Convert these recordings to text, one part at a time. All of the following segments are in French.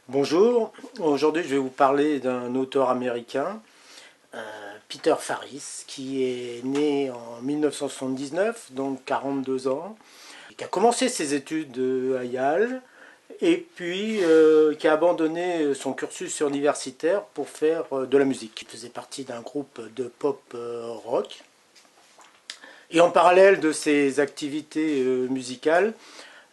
Bonjour, aujourd'hui je vais vous parler d'un auteur américain, Peter Farris, qui est né en 1979, donc 42 ans, qui a commencé ses études à Yale, et puis qui a abandonné son cursus universitaire pour faire de la musique. Il faisait partie d'un groupe de pop rock, et en parallèle de ses activités musicales,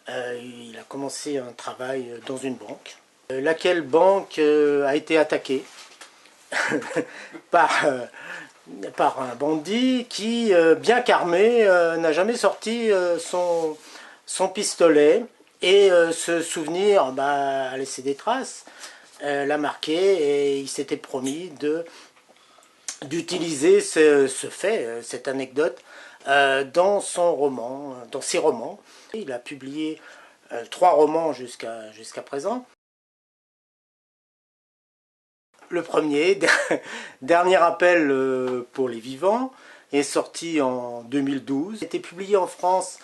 il a commencé un travail dans une banque. Laquelle banque a été attaquée par, par un bandit qui, bien qu'armé, n'a jamais sorti son pistolet. Et ce souvenir a laissé des traces, l'a marqué, et il s'était promis d'utiliser ce fait, cette anecdote, dans son roman, dans ses romans. Il a publié 3 romans jusqu'à présent. Le premier, Dernier appel pour les vivants, est sorti en 2012. Il a été publié en France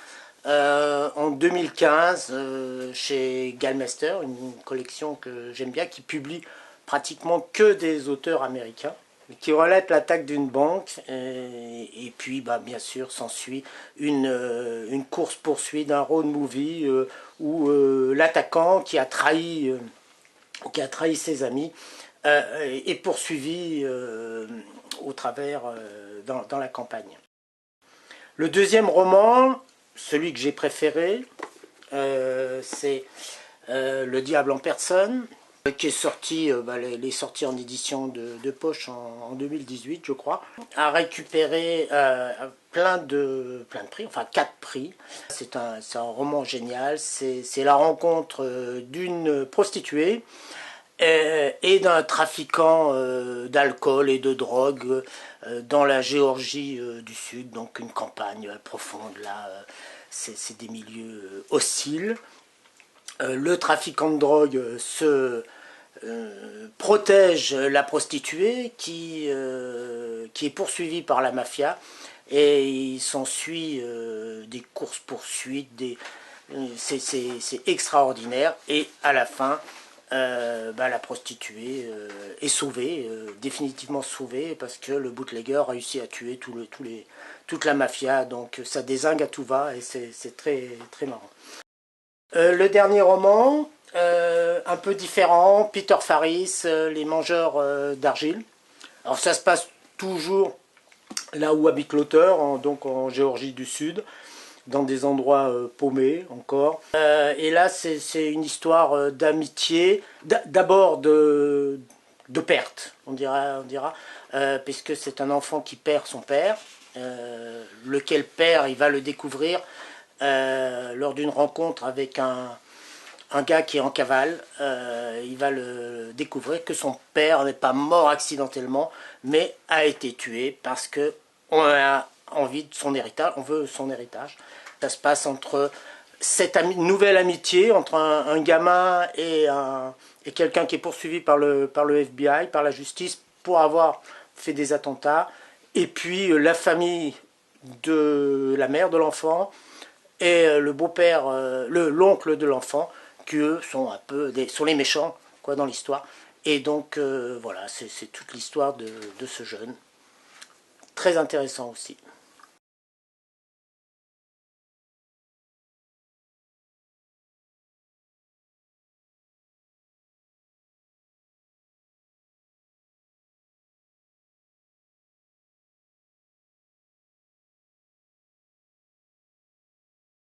en 2015 chez Gallmeister, une collection que j'aime bien, qui publie pratiquement que des auteurs américains, qui relate l'attaque d'une banque, et puis bien sûr s'ensuit une course-poursuite, un road movie où l'attaquant qui a trahi ses amis est poursuivi au travers dans la campagne. Le deuxième roman, celui que j'ai préféré, c'est Le diable en personne, qui est sorti, il est sorti en édition de poche en 2018, je crois, a récupéré plein de prix, enfin 4 prix. C'est un roman génial, c'est la rencontre d'une prostituée et d'un trafiquant d'alcool et de drogue dans la Géorgie du Sud, donc une campagne profonde, là, c'est des milieux hostiles. Le trafiquant de drogue protège la prostituée qui est poursuivie par la mafia, et il s'ensuit des courses-poursuites, c'est extraordinaire, et à la fin, la prostituée est sauvée, définitivement sauvée, parce que le bootlegger a réussi à tuer toute la mafia, donc ça dézingue à tout va, et c'est très, très marrant. Le dernier roman, un peu différent, Peter Farris, Les Mangeurs d'Argile. Alors ça se passe toujours là où habite l'auteur, donc en Géorgie du Sud, dans des endroits paumés encore. Et là, c'est une histoire d'amitié, d'abord de perte, on dira, puisque c'est un enfant qui perd son père, lequel père, il va le découvrir lors d'une rencontre avec un gars qui est en cavale. Il va le découvrir que son père n'est pas mort accidentellement, mais a été tué parce que on a envie de son héritage, on veut son héritage. Ça se passe entre cette nouvelle amitié entre un gamin et quelqu'un qui est poursuivi par le FBI, par la justice, pour avoir fait des attentats, et puis la famille de la mère de l'enfant et le beau-père, l'oncle de l'enfant, qui eux sont un peu sont les méchants quoi dans l'histoire. Et donc voilà, c'est toute l'histoire de ce jeune. Très intéressant aussi.